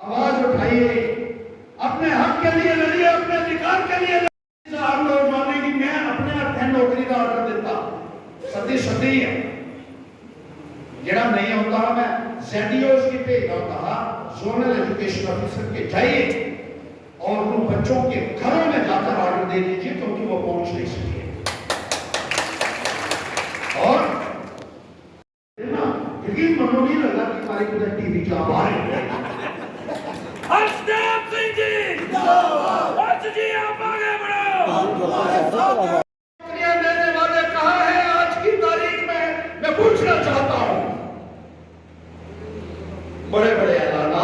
आवाज उठाइए, अपने हक के लिए लड़िए, अपने अधिकार के लिए लड़िए। हर नौजवान की मैं अपने हथे नौकरी का ऑर्डर देता, सदी सदी है जरा नहीं होता, मैं ZDOs की भेजता होता, जोनल एजुकेशन ऑफिसर के जाइए और उन बच्चों के घरों में जाकर ऑर्डर दे दीजिए क्योंकि वो पहुंच नहीं सके। और यकीन मानो नहीं लगा कि हमारी उधर टीवी क्या बाहर हर्षदेव सिंह जी हर्ष जी आप आगे बढ़ो। देने वाले कहाँ हैं आज की तारीख में, मैं पूछना चाहता हूं। बड़े बड़े ऐलान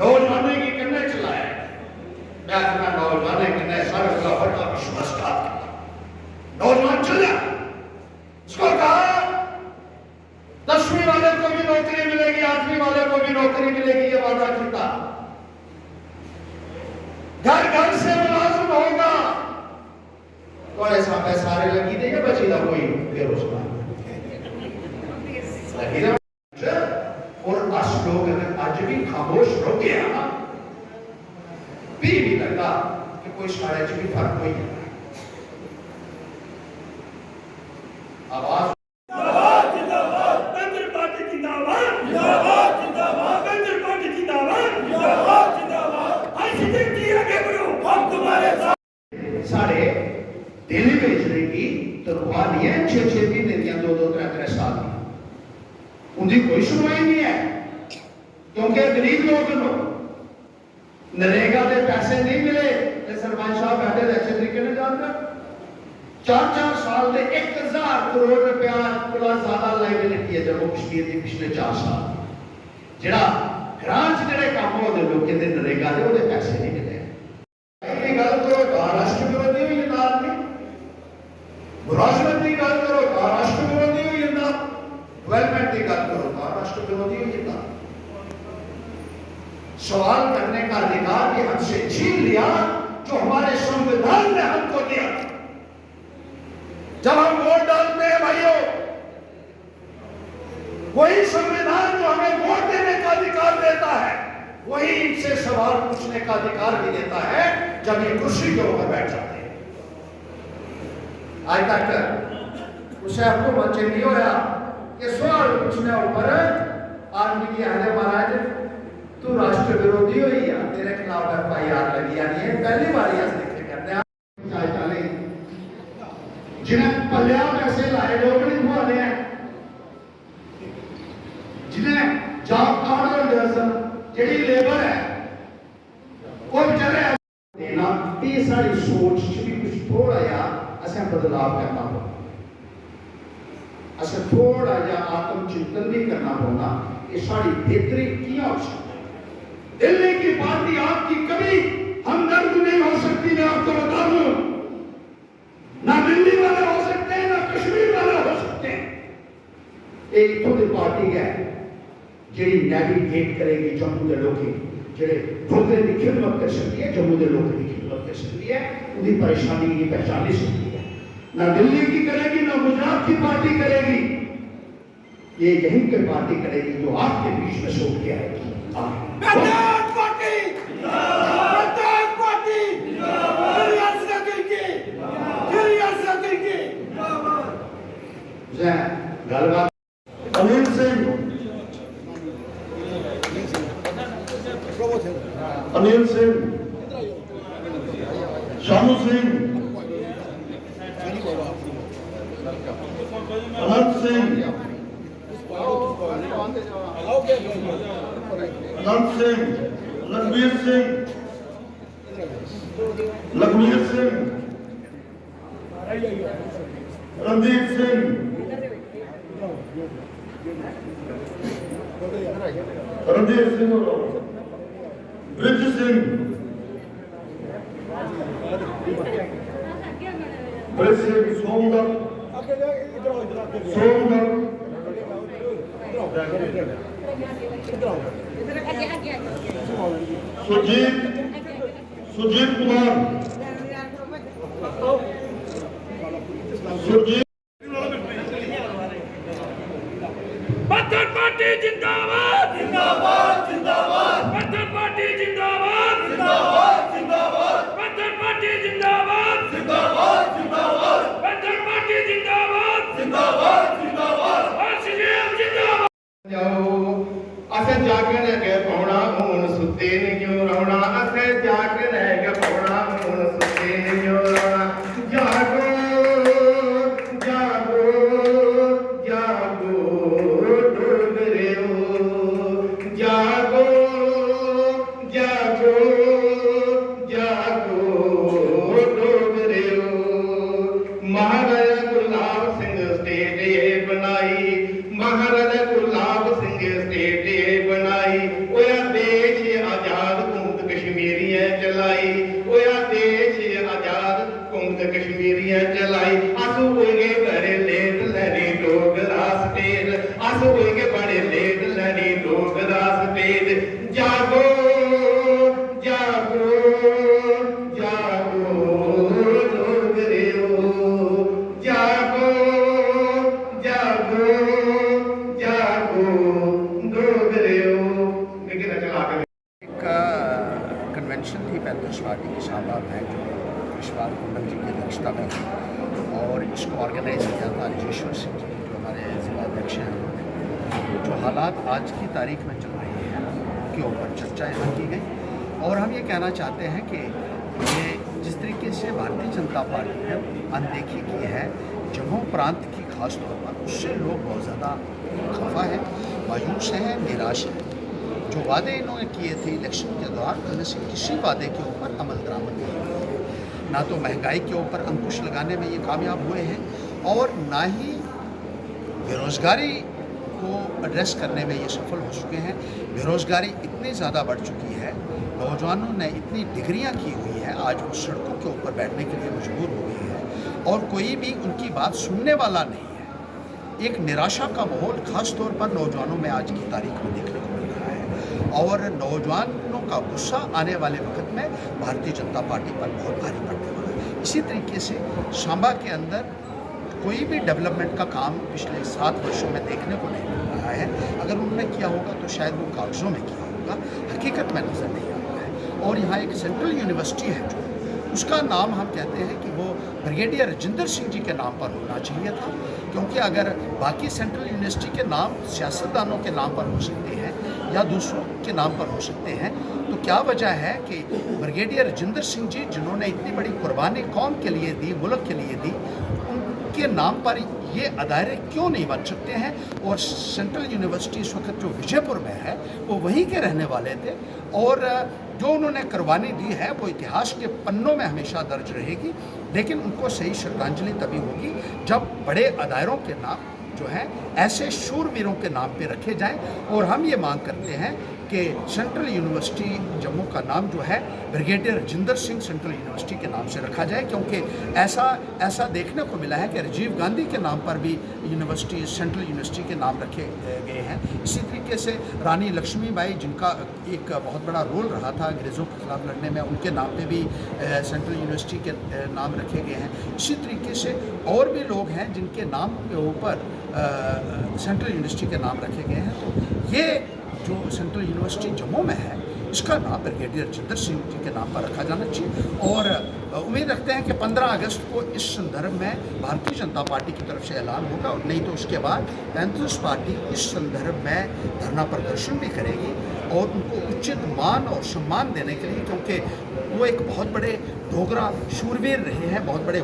नौजवानों की कन्ने चलाए, मैं अपना नौजवान कन्ने सारे का बड़ा विश्वासघात किया। नौजवान चला उसको कहा 10वीं वाले को भी नौकरी मिलेगी, 8वीं वाले को भी नौकरी मिलेगी, ये वादा किया। घर घर से मुलाजिम होगा तो ऐसा पैसा सारे लगी देगा, बचेगा कोई बेरोजगार लगी। और 10 लोग अगर आज भी खामोश हो गया भी नहीं लगता कि कोई साढ़े च भी फर्क कोई है। आवाज साढ़े डेली बेचने की तनख्वाह नहीं है, 6-6 महीने की, 2-2, 3-3 साल की, उनकी कोई सुनवाई नहीं है क्योंकि गरीब लोग नरेगा के पैसे नहीं मिले। सरपंच साहब बैठे अच्छे तरीके से जानकर 4-4 साल में 1000 करोड़ रुपया कोला ज्यादा लाइबिलिटी है जम्मू कश्मीर की पिछले 4 साल जरा ग्रांट जड़े काम होते लोग के नरेगा के वो पैसे नहीं मिले। गल करो राष्ट्र विरोधी हुई जंदा आदमी, मुलाजमत की गल करो राष्ट्र विरोधी हुई जंदा, डेवलपमेंट की गल करो राष्ट्र विरोधी हुई जंदा। सवाल करने का अधिकार भी हमसे छीन लिया जो हमारे संविधान ने हमको दिया। जब हम वोट डालते हैं भाइयों, वही संविधान जो हमें वोट देने का अधिकार देता है वही इनसे सवाल पूछने का अधिकार भी देता है जब ये कुर्सी के ऊपर बैठ जाते हैं। आज तक उसे आपको बच्चे नहीं होया कि सवाल पूछने ऊपर आदमी की हाले महाराज तू राष्ट्र विरोधी हो या तेरे खिलाफ FIR लगी, यानी ये पहली बार यह जिक्र करते हैं। जिन्हें पल्लिया पैसे लाए डोगरी वाले हैं, जिन्हें जॉब कार्ड और जी लेबर है वो बेचारे देना, ये सारी सोच भी कुछ थोड़ा या असें बदलाव करना होगा, असें थोड़ा या आत्मचिंतन भी करना होगा। ये सारी बेहतरी किया हो सकती है। दिल्ली की पार्टी आपकी कभी हमदर्द नहीं हो सकती, मैं आपको बता दूं, ना दिल्ली वाले हो सकते हैं ना कश्मीर वाले हो सकते हैं। एक तो पार्टी है जी नेविगेट करेगी जम्मू के लोग जेडे डोगरे की खिदमत कर सकती है, जम्मू के लोगों की खिदमत कर सकती है, उनकी परेशानी की पहचान नहीं सकती है। ना दिल्ली की करेगी ना गुजरात की पार्टी करेगी, ये यहीं की पार्टी करेगी जो आपके बीच में सोच के आएगी। गलबात अनिल सिंह, अनिल सिंह, शानू सिंह, अनंत सिंह, अनंत सिंह, लखबीर सिंह, लखबीर सिंह, रणदीप सिंह, रणदीप सिंह, ब्रिज सिंह, ब्रिज सिंह, सोमदर, सोमदर, सुजीत, सुजीत कुमार, सुजीत, पत्थर पार्टी जिंदाबाद जिंदाबाद जिंदाबाद। जागण के पौना हून सुते नहीं रोना अस जागण के पौना हून सुते नहीं रोना जागो जागो जागो डोगरेओ जागो जागो जागो डोगरेओ महाराजा गुलाब सिंह स्टेट ये बनाई महाराजा गुलाब सिंह स्टेट ये बनाई ओया देश आजाद हुकूमत कश्मीरियां चलाई ओया देश आजाद हुकूमत कश्मीरियां चलाई अस होएंगे बड़े लेट लैनी डोगरा स्टेट अस होएंगे बड़े लेट लैनी डोगरा स्टेट जागो जागो जागो डोगरेओ जागो जागो जागो डोगरेओ लेकिन चला के एक कन्वेंशन थी पैंतीस पार्टी के शाहबाद में जो विश्वाल कुंडल जी की अध्यक्षता में थी और इसको ऑर्गेनाइज किया था राजेश्वर सिंह जी जो हमारे जिला अध्यक्ष हैं उन्होंने। जो हालात आज की तारीख में चल रहे हैं उनके ऊपर चर्चा यहाँ की गई और हम ये कहना चाहते हैं कि ये जिस तरीके से भारतीय जनता पार्टी ने अनदेखी की है जम्मू प्रांत की खास तौर पर उससे लोग बहुत ज़्यादा खफा है, मायूस हैं, निराश हैं। जो वादे इन्होंने किए थे इलेक्शन के दौरान उनमें से किसी वादे के ऊपर अमल दरामद नहीं हुए हैं। ना तो महंगाई के ऊपर अंकुश लगाने में ये कामयाब हुए हैं और ना ही बेरोज़गारी को एड्रेस करने में ये सफल हो चुके हैं। बेरोज़गारी इतनी ज़्यादा बढ़ चुकी है, नौजवानों ने इतनी डिग्रियां की हुई है, आज वो सड़कों के ऊपर बैठने के लिए मजबूर हो गए हैं और कोई भी उनकी बात सुनने वाला नहीं है। एक निराशा का माहौल खास तौर पर नौजवानों में आज की तारीख में देखने को मिल रहा है और नौजवानों का गुस्सा आने वाले वक्त में भारतीय जनता पार्टी पर बहुत भारी पड़ने वाला है। इसी तरीके से सांबा के अंदर कोई भी डेवलपमेंट का काम पिछले 7 वर्षों में देखने को नहीं मिल रहा है। अगर उन्होंने किया होगा तो शायद वो कागज़ों में किया होगा, हकीकत में नज़र नहीं आता है। और यहाँ एक सेंट्रल यूनिवर्सिटी है जो उसका नाम हम कहते हैं कि वो ब्रिगेडियर राजेंद्र सिंह जी के नाम पर होना चाहिए था, क्योंकि अगर बाकी सेंट्रल यूनिवर्सिटी के नाम सियासतदानों के नाम पर हो सकते हैं या दूसरों के नाम पर हो सकते हैं तो क्या वजह है कि ब्रिगेडियर राजेंद्र सिंह जी जिन्होंने इतनी बड़ी कुर्बानी कौम के लिए दी, मुल्क के लिए दी, उनके नाम पर ये अदारे क्यों नहीं बन सकते हैं। और सेंट्रल यूनिवर्सिटी इस वक्त जो विजयपुर में है वो वहीं के रहने वाले थे और जो उन्होंने कुर्बानी दी है वो इतिहास के पन्नों में हमेशा दर्ज रहेगी, लेकिन उनको सही श्रद्धांजलि तभी होगी जब बड़े अदारों के नाम जो हैं ऐसे शूरवीरों के नाम पे रखे जाएं। और हम ये मांग करते हैं कि सेंट्रल यूनिवर्सिटी जम्मू का नाम जो है brigadier Rajendra Singh central university के नाम से रखा जाए, क्योंकि ऐसा देखने को मिला है कि राजीव गांधी के नाम पर भी यूनिवर्सिटी सेंट्रल यूनिवर्सिटी के नाम रखे गए हैं। इसी तरीके से रानी लक्ष्मीबाई जिनका एक बहुत बड़ा रोल रहा था अंग्रेज़ों के खिलाफ लड़ने में, उनके नाम पे भी सेंट्रल यूनिवर्सिटी के नाम रखे गए हैं। इसी तरीके से और भी लोग हैं जिनके नाम के ऊपर सेंट्रल यूनिवर्सिटी के नाम रखे गए हैं। तो ये जो सेंट्रल यूनिवर्सिटी जम्मू में है इसका नाम ब्रिगेडियर राजेंद्र सिंह जी के नाम पर रखा जाना चाहिए और उम्मीद रखते हैं कि 15 अगस्त को इस संदर्भ में भारतीय जनता पार्टी की तरफ से ऐलान होगा और नहीं तो उसके बाद पैंथर्स पार्टी इस संदर्भ में धरना प्रदर्शन भी करेगी और उनको उचित मान और सम्मान देने के लिए, क्योंकि वो एक बहुत बड़े डोगरा शूरवीर रहे हैं, बहुत बड़े